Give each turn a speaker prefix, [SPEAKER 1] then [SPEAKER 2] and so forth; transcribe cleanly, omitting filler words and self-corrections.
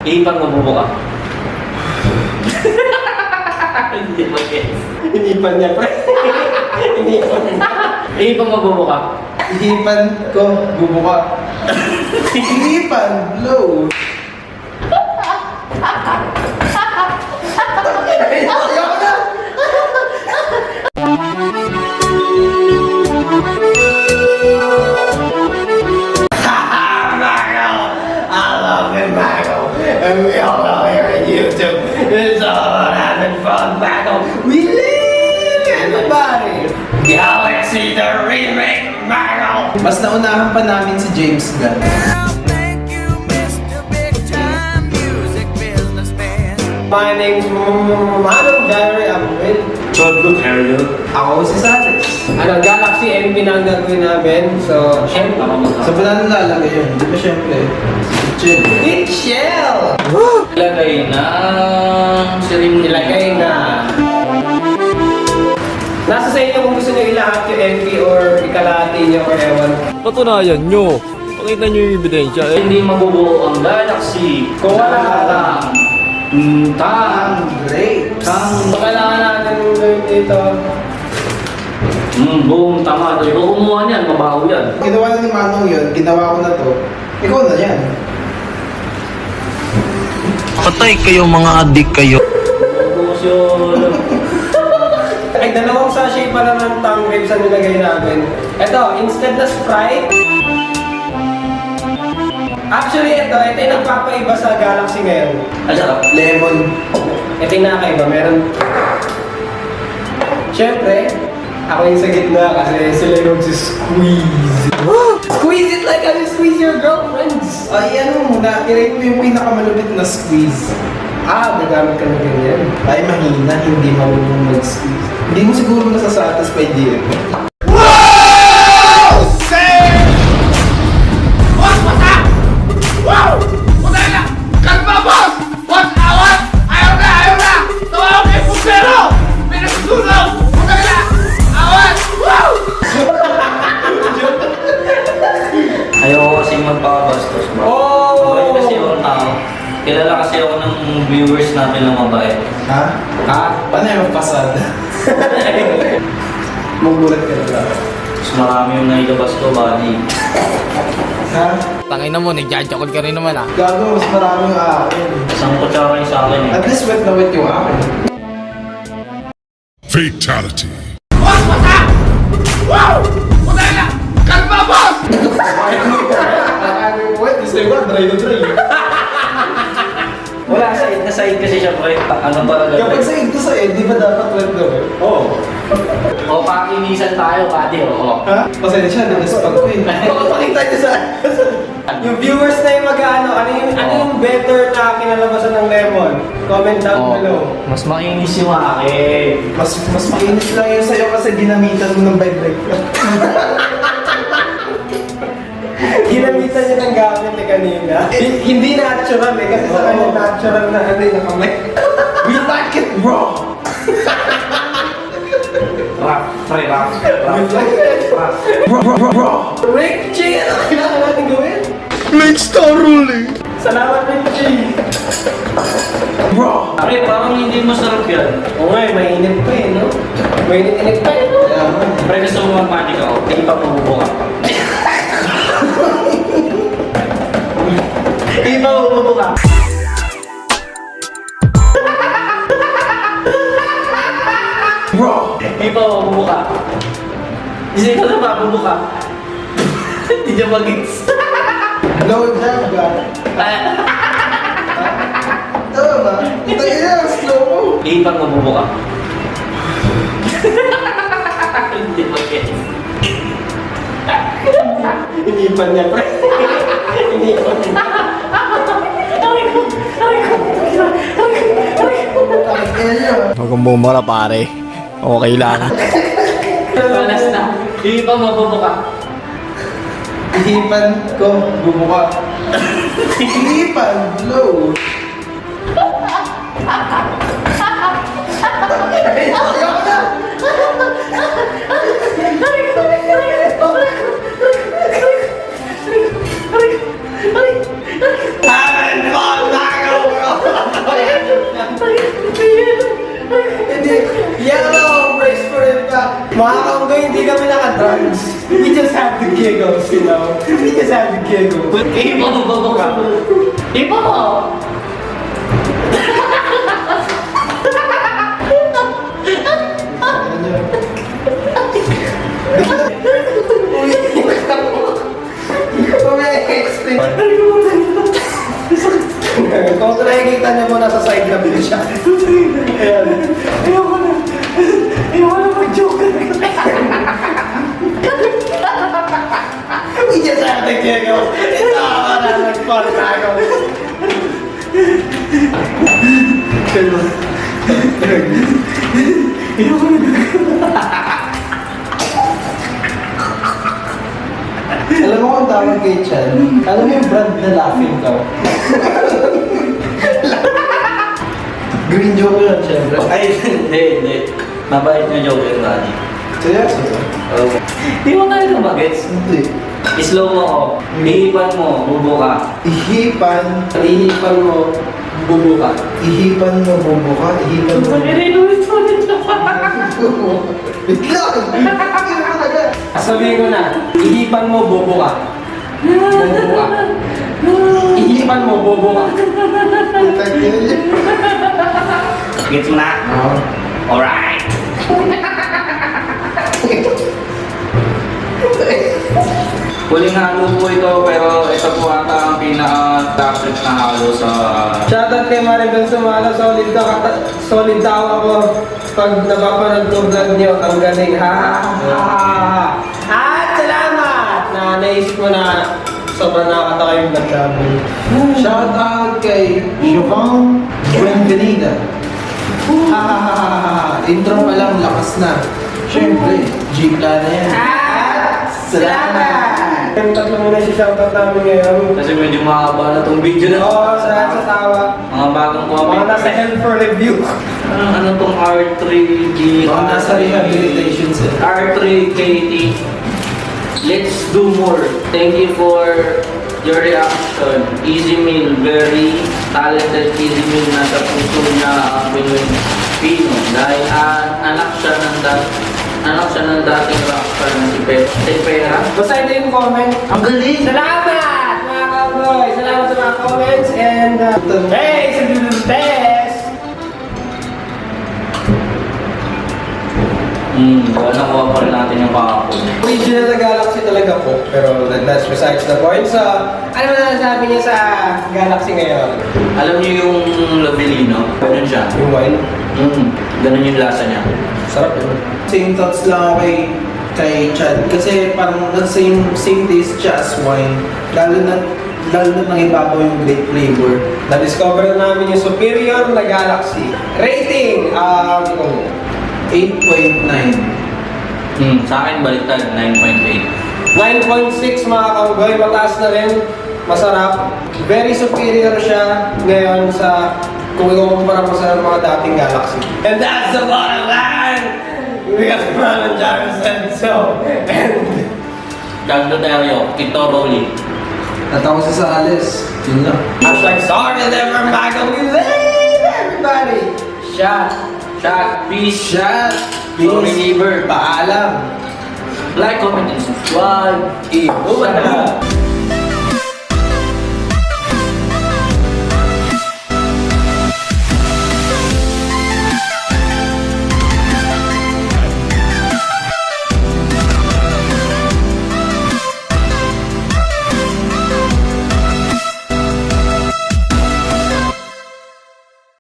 [SPEAKER 1] Ipang mabubuka. Hindi mo guess.
[SPEAKER 2] Inipan niya, pre. Inipan niya.
[SPEAKER 1] Ipang mabubuka.
[SPEAKER 2] Inipan ko, bubuka. Inipan, blow. Ayoko na! And we all know here at YouTube, it's all about having fun, Maggle. We live in the body. Galaxy the remake, Maggle. Mas naunahan pa namin si James Gunn. My name's Manong, Jireh, I'm with
[SPEAKER 1] Good hairdo.
[SPEAKER 2] ako si Sidekick. Ano, Galaxy MP na ang gagawin namin. So,
[SPEAKER 1] Siyempre,
[SPEAKER 2] sa banana lalagay yun. Di ba siyempre? Chill. It's chill!
[SPEAKER 1] Ilagay na. Sirim
[SPEAKER 2] Nilagay na. Nasa sa inyo kung gusto nyo ilahat yung MP or ikalahati nyo or ewan.
[SPEAKER 3] Patunayan nyo. Pakita nyo yung ebidensya.
[SPEAKER 1] Hindi mabubuo ang galaxy.
[SPEAKER 2] Kung wala lang.
[SPEAKER 1] Tang.
[SPEAKER 2] Great!
[SPEAKER 1] Tang.
[SPEAKER 2] So, kailangan natin gawin dito.
[SPEAKER 1] Boom, tama. Ikaw kumuha niyan, mabaho yan.
[SPEAKER 2] Ginawa na ni Manong yun, ginawa ko na to. Ikaw na yan.
[SPEAKER 3] Patay kayo mga adik kayo.
[SPEAKER 1] Emosyon.
[SPEAKER 2] Ay, dalawang sachet pala ng Tang grapes ang nilagay namin. Ito, instead na Sprite. Actually, ito yung nagpapaiba sa Galaxy ngayon.
[SPEAKER 1] Masarap.
[SPEAKER 2] Lemon. Ito yung nakakaiba. Meron... Siyempre, ako yung sa gitna kasi sila yung squeeze. Squeeze it like how you squeeze your girlfriends. Ay, ano muna. Tirayin mo yung pinakamalupit na squeeze. Gagamit ka na ganyan. Ay, mahina. Hindi marunong mag-squeeze. Hindi mo siguro masasatisfy din.
[SPEAKER 1] Ayoko kasi magpakabastos, bro.
[SPEAKER 2] Oh!
[SPEAKER 1] Mabait kasi yung tao. Kilala kasi ako ng viewers natin ng mabait.
[SPEAKER 2] Ha? Paano yung pasada? Magulat ka na lang.
[SPEAKER 1] Mas marami yung nailabas ko, buddy.
[SPEAKER 2] Ha?
[SPEAKER 3] Tangin na mo, nagjajakol ka rin naman ah.
[SPEAKER 2] Gago, mas maraming akin.
[SPEAKER 1] Isang kutsara yung sa akin eh.
[SPEAKER 2] At least wet na wet yung akin.
[SPEAKER 4] Fatality.
[SPEAKER 1] Wala, side na side kasi siya, pre. Ano talaga?
[SPEAKER 2] Kapag sa'yo ko sa'yo, di ba dapat wet na wet? Oo.
[SPEAKER 1] O, pakinisan tayo, buddy, oo.
[SPEAKER 2] Ha? Pasensya, nag-spag ko yun. Pakita niyo sa... Yung viewers na yung mag-ano, ano yung better na kinalabasan ng lemon? Comment down below.
[SPEAKER 1] Mas makinis yung akin.
[SPEAKER 2] Mas mainit lang yun sa'yo kasi ginamitan mo ng vibrator. Ginamitan niya ng gamit eh kanina. Hindi natural eh, kasi sa kanya natural na ano yung kamay. We like it raw!
[SPEAKER 1] Rap, pre, rap.
[SPEAKER 2] We like it raw! Raw! Rick G! Ano kailangan natin gawin?
[SPEAKER 4] Next star ruling.
[SPEAKER 2] Salamat Rick G! Raw!
[SPEAKER 1] Pre, parang hindi masarap yan.
[SPEAKER 2] Oo nga, mainit pa eh, no? Mainit-init pa eh, no?
[SPEAKER 1] Pre, gusto mo mag-magic ako. Hindi pa mabubuka.
[SPEAKER 2] Hindi pa mabubuka. Raw!
[SPEAKER 1] Hindi pa mabubuka. Isip ko na mabubuka. Hindi niya mag-gets.
[SPEAKER 2] Low jab ka. Tama ba? Ito yun, slow mo.
[SPEAKER 1] Ipang mabubuka. Hindi mag-gets.
[SPEAKER 2] Inipan niya, pre. Inipan niya.
[SPEAKER 3] Huwag kang bumara pare. Okay lang.
[SPEAKER 1] Panas na. Ipang mabubuka.
[SPEAKER 2] Inipan ko, bubuka. Inipan, blow. Ayoko na! Having fun, Maggle! Kegos, you know? Hindi ka sabi Kegos.
[SPEAKER 1] Ipa mo, babok ka. Ipa mo.
[SPEAKER 2] Kung nakikita niyo mo, nasa side na bilis siya. Ayan.
[SPEAKER 1] Ayoko na. Ayoko na mag-joke.
[SPEAKER 2] Hindi siya sa ating Kegos. Ito ako na nag-fall na ako.
[SPEAKER 1] Ayoko na.
[SPEAKER 2] Alam mo kung tawag kay Chan? Alam mo yung brand na laughing ka? Green joke yun, syempre.
[SPEAKER 1] Ay, hindi. Mabait na joke yung Rani.
[SPEAKER 2] Seryoso ba?
[SPEAKER 1] Oo. Di mo talaga magets.
[SPEAKER 2] Hindi.
[SPEAKER 1] Slow mo ako. Hihipan mo, bubo ka.
[SPEAKER 2] Ihipan
[SPEAKER 1] mo, bubo ka.
[SPEAKER 2] Ihipan mo, bubo ka. Ihipan mo.
[SPEAKER 1] Ulit na pa.
[SPEAKER 2] Wait lang!
[SPEAKER 1] Sabihin ko na, ihipan mo, bobo ka. Bobo ka. Ihipan mo, bobo ka. Gets mo na?
[SPEAKER 2] Oo.
[SPEAKER 1] Alright. Huling halo po ito, pero ito po ata ang pinaka-top na halo sa...
[SPEAKER 2] Shoutout kay Maribel Sumala, solid tawa ko pag napapanood ko vlog niyo, ang galing, ha. At salamat na naisip mo na sobrang nakakatawa yung vlog namin. Shoutout kay Jovan Buenvenida. Intro pa lang, lakas na. Siyempre, Gplanasquad na yan. At salamat! Yung tatlo muna si shoutout namin ngayon.
[SPEAKER 1] Kasi medyo mahaba na itong video na.
[SPEAKER 2] Oo, salamat sa tawa.
[SPEAKER 1] Mga bagong comment.
[SPEAKER 2] Mga nasa health for review.
[SPEAKER 1] Ano tong R3G?
[SPEAKER 2] Mga nasa rehabilitation center.
[SPEAKER 1] R3KT. Let's do more. Thank you for your reaction. Easy meal, very talented easy meal na sa puso niya ang Pinoy Pino. Dahil anak siya ng dating rockstar na si Pera.
[SPEAKER 2] Basta ito yung comment.
[SPEAKER 1] Ang galing!
[SPEAKER 2] Salamat mga cowboy! Salamat sa mga comments and hey, sa best!
[SPEAKER 1] Nakuha pa rin natin yung kakapon.
[SPEAKER 2] Original na Galaxy talaga po, pero that's besides the point. So, ano na nasabi niya sa Galaxy ngayon?
[SPEAKER 1] Alam niyo yung Labellino? Ganun siya.
[SPEAKER 2] Yung wine?
[SPEAKER 1] Ganun yung lasa niya.
[SPEAKER 2] Sarap yun. Same thoughts lang ako kay Chad. Kasi parang same taste siya as wine. Lalo na nang ibabaw yung grape flavor. Na-discover na namin yung superior na Galaxy. Rating, 8.9.
[SPEAKER 1] Sa akin baliktad, 9.8.
[SPEAKER 2] 9.6 mga kanggoy, mataas na rin. Masarap. Very superior siya ngayon sa kung ikukumpara mo sa mga dating Galaxy. And that's the bottom line! We got the man and Jireh said so. And
[SPEAKER 1] Kapitantanan, Tito Rolly.
[SPEAKER 2] at ako si Sales. Yun lang. Sorry never MAGGLE. We love everybody. Shot.
[SPEAKER 1] Peace.
[SPEAKER 2] Shot.
[SPEAKER 1] Sorry, neighbor.
[SPEAKER 2] Paalam.
[SPEAKER 1] Like, comment, and subscribe.
[SPEAKER 2] Inuman na.